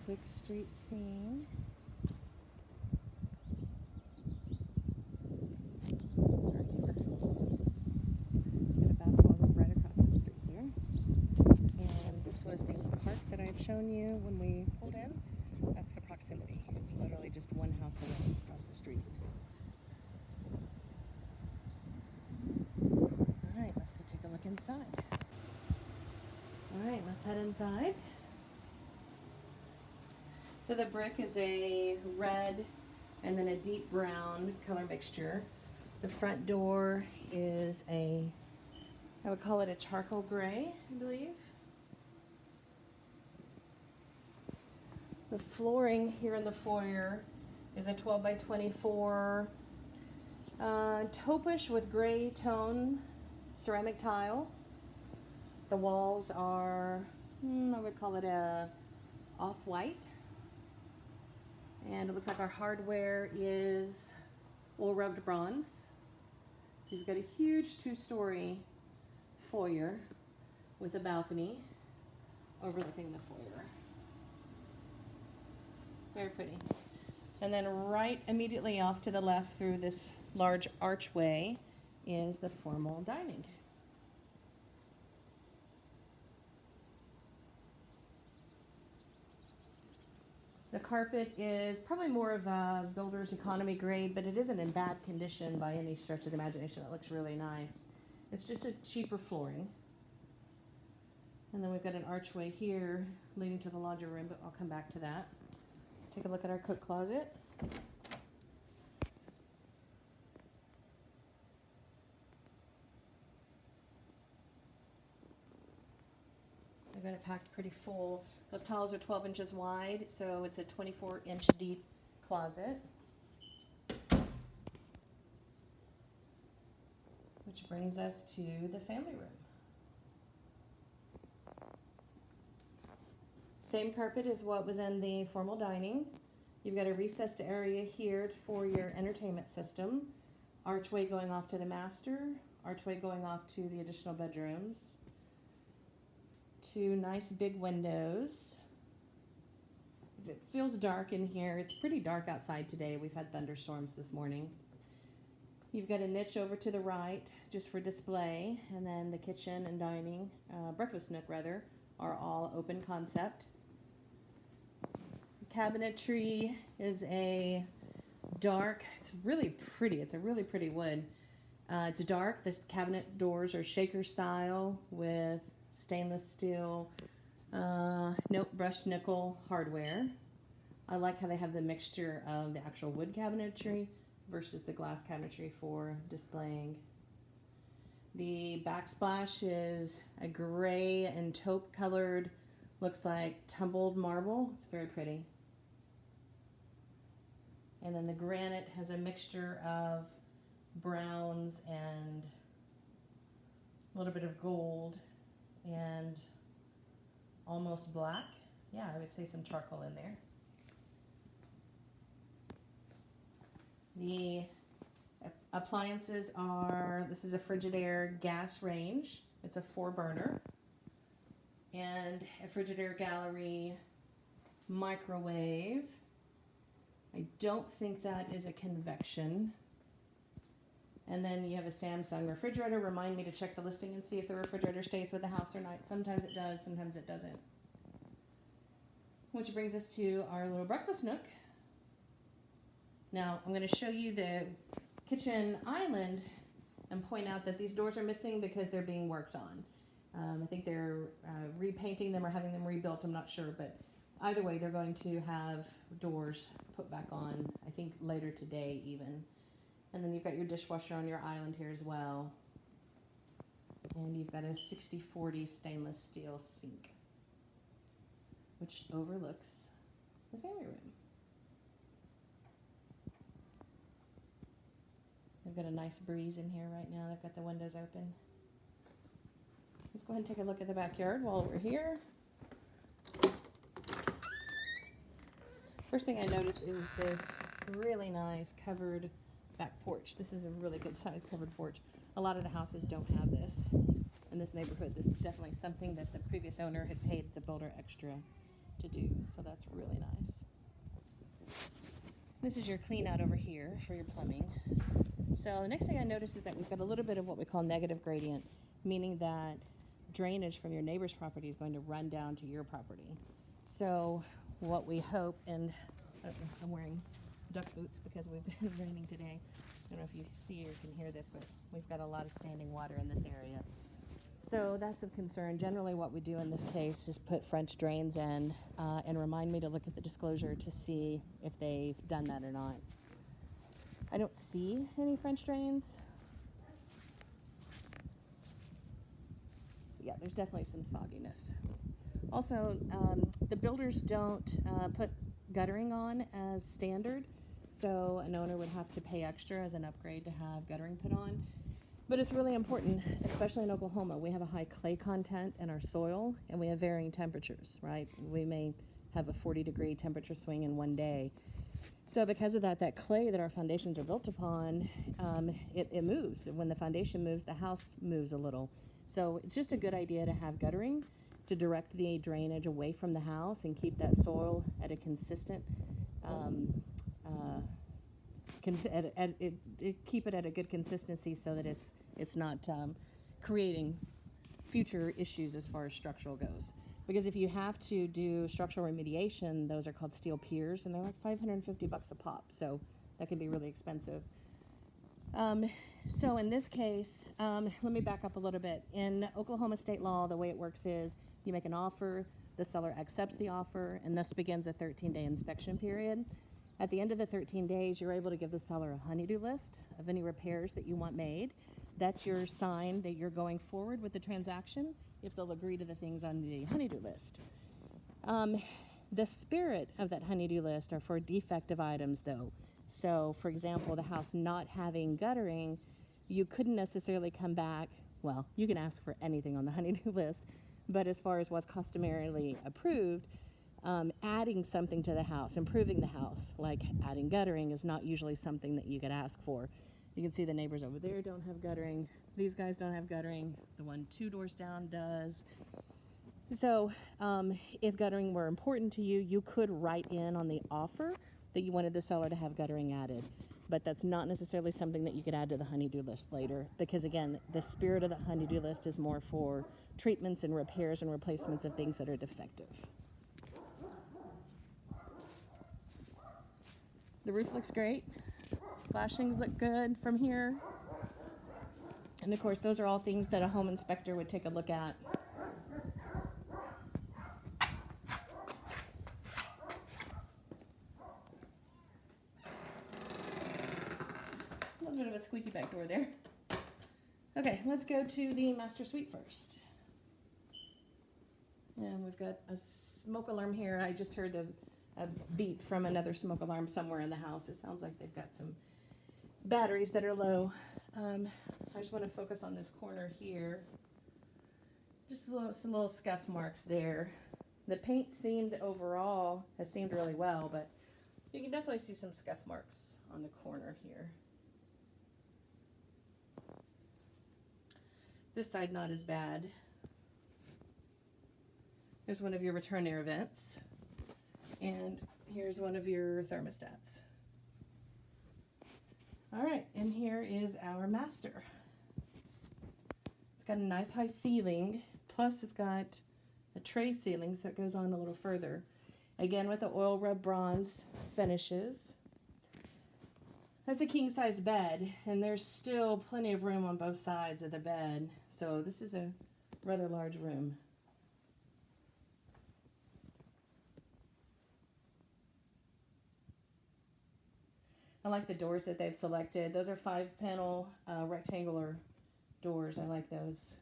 quick street scene. Sorry, neighbor. Got a basketball hoop right across the street there. And this was the park that I had shown you when we pulled in. That's the proximity. It's literally just one house away across the street. All right, let's go take a look inside. All right, let's head inside. So the brick is a red and then a deep brown color mixture. The front door is I would call it a charcoal gray, I believe. The flooring here in the foyer is a 12 by 24 taupish with gray tone ceramic tile. The walls are, I would call it a off-white. And it looks like our hardware is wool rubbed bronze. So you've got a huge 2-story foyer with a balcony overlooking the foyer. Very pretty. And then right immediately off to the left through this large archway is the formal dining. The carpet is probably more of a builder's economy grade, but it isn't in bad condition by any stretch of the imagination. It looks really nice. It's just a cheaper flooring. And then we've got an archway here leading to the laundry room, but I'll come back to that. Let's take a look at our coat closet. I've got it packed pretty full. Those tiles are 12 inches wide, so it's a 24-inch deep closet. Which brings us to the family room. Same carpet as what was in the formal dining. You've got a recessed area here for your entertainment system. Archway going off to the master. Archway going off to the additional bedrooms. 2 nice big windows. It feels dark in here. It's pretty dark outside today. We've had thunderstorms this morning. You've got a niche over to the right just for display, and then the kitchen and dining, breakfast nook rather, are all open concept. The cabinetry is a dark, it's really pretty. It's a really pretty wood. It's dark. The cabinet doors are shaker style with stainless steel, brushed nickel hardware. I like how they have the mixture of the actual wood cabinetry versus the glass cabinetry for displaying. The backsplash is a gray and taupe colored, looks like tumbled marble. It's very pretty. And then the granite has a mixture of browns and a little bit of gold and almost black. Yeah, I would say some charcoal in there. The appliances are, this is a Frigidaire gas range. It's a 4-burner. And a Frigidaire Gallery microwave. I don't think that is a convection. And then you have a Samsung refrigerator. Remind me to check the listing and see if the refrigerator stays with the house or not. Sometimes it does, sometimes it doesn't. Which brings us to our little breakfast nook. Now, I'm going to show you the kitchen island and point out that these doors are missing because they're being worked on. I think they're repainting them or having them rebuilt, I'm not sure, but either way, they're going to have doors put back on, I think later today even. And then you've got your dishwasher on your island here as well. And you've got a 60/40 stainless steel sink, which overlooks the family room. They've got a nice breeze in here right now. They've got the windows open. Let's go ahead and take a look at the backyard while we're here. First thing I notice is this really nice covered back porch. This is a really good size covered porch. A lot of the houses don't have this in this neighborhood. This is definitely something that the previous owner had paid the builder extra to do, so that's really nice. This is your clean out over here for your plumbing. So the next thing I noticed is that we've got a little bit of what we call negative gradient, meaning that drainage from your neighbor's property is going to run down to your property. So what we hope, and I'm wearing duck boots because we've been raining today. I don't know if you see or can hear this, but we've got a lot of standing water in this area. So that's of concern. Generally what we do in this case is put French drains in and remind me to look at the disclosure to see if they've done that or not. I don't see any French drains. Yeah, there's definitely some sogginess. Also, the builders don't put guttering on as standard, so an owner would have to pay extra as an upgrade to have guttering put on. But it's really important, especially in Oklahoma. We have a high clay content in our soil, and we have varying temperatures, right? We may have a 40-degree temperature swing in one day. So because of that, that clay that our foundations are built upon, it moves. When the foundation moves, the house moves a little. So it's just a good idea to have guttering to direct the drainage away from the house and keep that soil at a consistent keep it at a good consistency so that it's not creating future issues as far as structural goes. Because if you have to do structural remediation, those are called steel piers, and they're like $550 a pop, so that can be really expensive. So in this case, let me back up a little bit. In Oklahoma state law, the way it works is you make an offer, the seller accepts the offer, and thus begins a 13-day inspection period. At the end of the 13 days, you're able to give the seller a honey-do list of any repairs that you want made. That's your sign that you're going forward with the transaction if they'll agree to the things on the honey-do list. The spirit of that honey-do list are for defective items, though. So, for example, the house not having guttering, you couldn't necessarily come back. Well, you can ask for anything on the honey-do list, but as far as what's customarily approved, adding something to the house, improving the house, like adding guttering, is not usually something that you could ask for. You can see the neighbors over there don't have guttering. These guys don't have guttering. The one 2 doors down does. So if guttering were important to you, you could write in on the offer that you wanted the seller to have guttering added. But that's not necessarily something that you could add to the honey-do list later, because again, the spirit of the honey-do list is more for treatments and repairs and replacements of things that are defective. The roof looks great. Flashings look good from here. And of course, those are all things that a home inspector would take a look at. A little bit of a squeaky back door there. Okay, let's go to the master suite first. And we've got a smoke alarm here. I just heard a beep from another smoke alarm somewhere in the house. It sounds like they've got some batteries that are low. I just want to focus on this corner here. Just some little scuff marks there. The paint has seemed really well, but you can definitely see some scuff marks on the corner here. This side not as bad. There's one of your return air vents. And here's one of your thermostats. All right, and here is our master. It's got a nice high ceiling, plus it's got a tray ceiling, so it goes on a little further. Again, with the oil rub bronze finishes. That's a king size bed, and there's still plenty of room on both sides of the bed. So this is a rather large room. I like the doors that they've selected. Those are 5-panel rectangular doors. I like those.